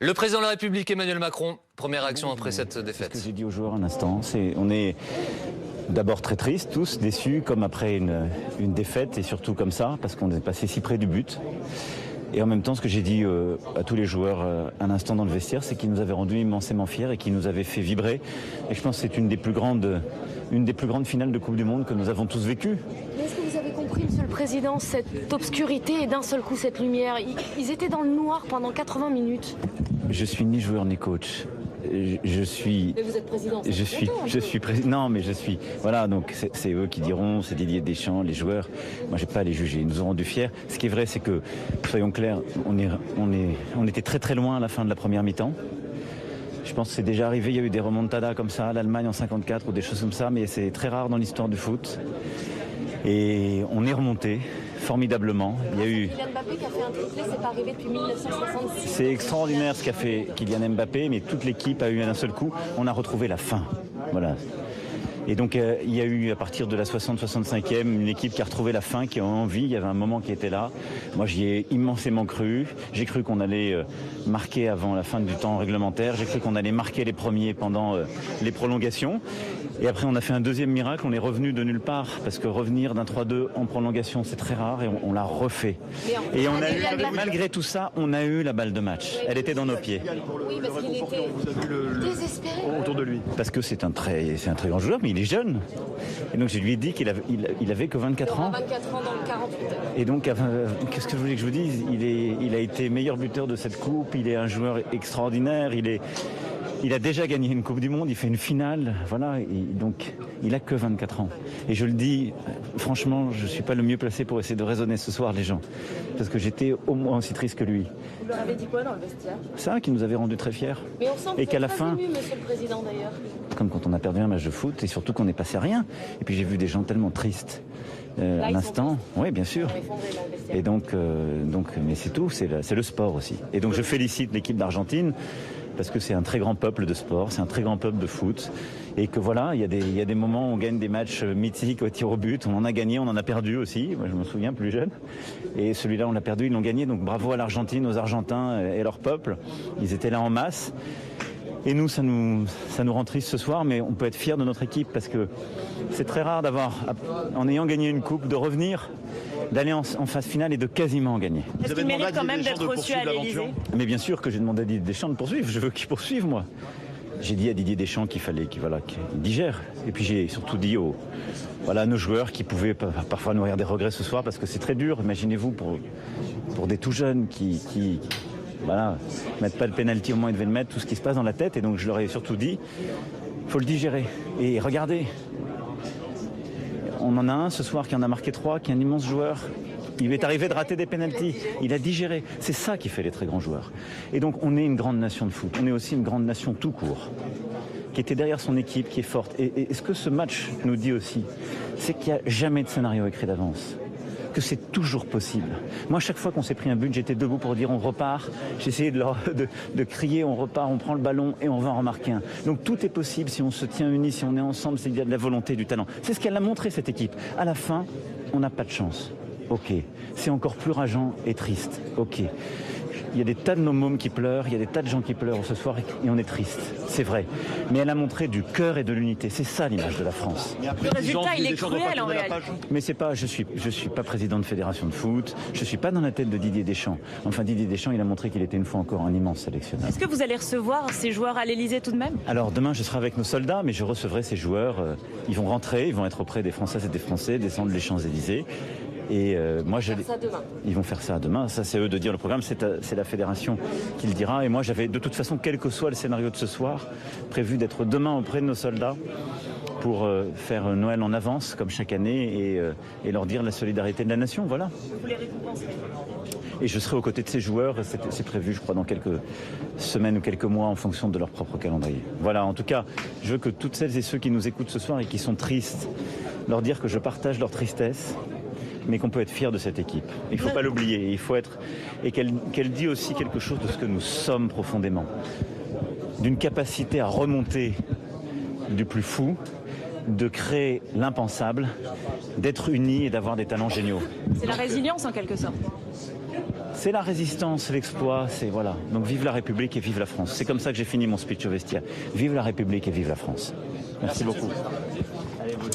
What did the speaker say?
Le président de la République, Emmanuel Macron, première réaction après cette défaite. Ce que j'ai dit aux joueurs un instant, on est d'abord très tristes, tous déçus, comme après une défaite, et surtout comme ça, parce qu'on est passé si près du but. Et en même temps, ce que j'ai dit à tous les joueurs un instant dans le vestiaire, c'est qu'ils nous avaient rendus immensément fiers et qu'ils nous avaient fait vibrer. Et je pense que c'est une des plus grandes finales de Coupe du Monde que nous avons tous vécues. Est-ce que vous avez compris, Monsieur le Président, cette obscurité et d'un seul coup cette lumière? Ils étaient dans le noir pendant 80 minutes. Je suis ni joueur ni coach. Je suis. Mais vous êtes président. Je suis président. Non, mais je suis. Voilà, donc c'est eux qui diront, c'est Didier Deschamps, les joueurs. Moi, j'ai pas à les juger. Ils nous ont rendus fiers. Ce qui est vrai, c'est que, soyons clairs, on était très très loin à la fin de la première mi-temps. Je pense que c'est déjà arrivé. Il y a eu des remontadas comme ça, l'Allemagne en 54 ou des choses comme ça, mais c'est très rare dans l'histoire du foot. Et on est remonté formidablement. Il y a eu. Kylian Mbappé qui a fait un triplé, c'est pas arrivé depuis 1966. C'est extraordinaire ce qu'a fait Kylian Mbappé, mais toute l'équipe a eu un seul coup. On a retrouvé la fin. Voilà. Et donc il y a eu à partir de la 60-65e une équipe qui a retrouvé la fin, qui a envie. Il y avait un moment qui était là. Moi j'y ai immensément cru. J'ai cru qu'on allait marquer avant la fin du temps réglementaire. J'ai cru qu'on allait marquer les premiers pendant les prolongations. Et après on a fait un deuxième miracle. On est revenu de nulle part parce que revenir d'un 3-2 en prolongation c'est très rare et on l'a refait. Et on a eu, malgré tout ça, on a eu la balle de match. Elle était dans nos pieds. Oui, parce qu'il était désespéré autour de lui. Parce que c'est un très grand joueur, mais il est jeune. Et donc je lui ai dit qu'il avait que 24 ans. 24 ans dans le 48 heures. Et donc, qu'est-ce que je voulais que je vous dise? Il a été meilleur buteur de cette coupe, il est un joueur extraordinaire, il a déjà gagné une Coupe du Monde, il fait une finale, voilà, et donc il a que 24 ans. Et je le dis, franchement, je ne suis pas le mieux placé pour essayer de raisonner ce soir les gens, parce que j'étais au moins aussi triste que lui. Vous leur avez dit quoi dans le vestiaire? Ça qui nous avait rendus très fiers. Mais on sent que et qu'à la fin, ému, Monsieur le Président d'ailleurs. Comme quand on a perdu un match de foot, et surtout qu'on est passé à rien. Et puis j'ai vu des gens tellement tristes. À l'instant, oui, bien sûr. Et donc, mais c'est tout, c'est le sport aussi. Et donc je félicite l'équipe d'Argentine parce que c'est un très grand peuple de sport, c'est un très grand peuple de foot, et que voilà, il y a des moments où on gagne des matchs mythiques au tir au but. On en a gagné, on en a perdu aussi. Moi, je me souviens plus jeune. Et celui-là, on l'a perdu, ils l'ont gagné. Donc bravo à l'Argentine, aux Argentins et leur peuple. Ils étaient là en masse. Et nous, ça nous rend triste ce soir, mais on peut être fiers de notre équipe parce que c'est très rare d'avoir, en ayant gagné une coupe, de revenir, d'aller en phase finale et de quasiment gagner. Est-ce qu'il mérite quand même d'être reçu à l'Élysée? Mais bien sûr que j'ai demandé à Didier Deschamps de poursuivre. Je veux qu'il poursuive, moi. J'ai dit à Didier Deschamps qu'il fallait qu'il digère. Et puis j'ai surtout dit à nos joueurs qui pouvaient parfois nourrir des regrets ce soir parce que c'est très dur. Imaginez-vous pour des tout jeunes qui mettent pas le pénalty au moment où ils devaient le mettre, tout ce qui se passe dans la tête. Et donc je leur ai surtout dit, faut le digérer. Et regardez, on en a un ce soir qui en a marqué 3, qui est un immense joueur. Il lui est arrivé de rater des pénaltys. Il a digéré. C'est ça qui fait les très grands joueurs. Et donc on est une grande nation de foot. On est aussi une grande nation tout court, qui était derrière son équipe, qui est forte. Et ce que ce match nous dit aussi, c'est qu'il n'y a jamais de scénario écrit d'avance. Que c'est toujours possible. Moi, chaque fois qu'on s'est pris un but, j'étais debout pour dire on repart. J'essayais de crier on repart, on prend le ballon et on va en remarquer un. Donc tout est possible si on se tient unis, si on est ensemble, c'est qu'il y a de la volonté, du talent. C'est ce qu'elle a montré, cette équipe. À la fin, on n'a pas de chance. Ok. C'est encore plus rageant et triste. Ok. Il y a des tas de nos mômes qui pleurent, il y a des tas de gens qui pleurent ce soir et on est triste, c'est vrai. Mais elle a montré du cœur et de l'unité, c'est ça l'image de la France. Le résultat, il est cruel en réalité. Mais c'est pas, je suis pas président de fédération de foot, je suis pas dans la tête de Didier Deschamps. Enfin, Didier Deschamps, il a montré qu'il était une fois encore un immense sélectionneur. Est-ce que vous allez recevoir ces joueurs à l'Élysée tout de même? Alors demain, je serai avec nos soldats, mais je recevrai ces joueurs. Ils vont rentrer, ils vont être auprès des Françaises et des Français, descendre les Champs-Élysées. Et moi, ils vont faire ça demain. Ça, c'est eux de dire le programme. C'est la fédération qui le dira. Et moi, j'avais de toute façon, quel que soit le scénario de ce soir, prévu d'être demain auprès de nos soldats pour faire Noël en avance, comme chaque année, et leur dire la solidarité de la nation. Voilà. Vous les récompenserez. Et je serai aux côtés de ces joueurs. C'est prévu, je crois, dans quelques semaines ou quelques mois, en fonction de leur propre calendrier. Voilà. En tout cas, je veux que toutes celles et ceux qui nous écoutent ce soir et qui sont tristes, leur dire que je partage leur tristesse, mais qu'on peut être fier de cette équipe. Il ne faut pas l'oublier. Il faut être et qu'elle dit aussi quelque chose de ce que nous sommes profondément, d'une capacité à remonter du plus fou, de créer l'impensable, d'être unis et d'avoir des talents géniaux. C'est la résilience en quelque sorte. C'est la résistance, l'exploit, c'est voilà. Donc vive la République et vive la France. C'est comme ça que j'ai fini mon speech au vestiaire. Vive la République et vive la France. Merci beaucoup. Allez, vous.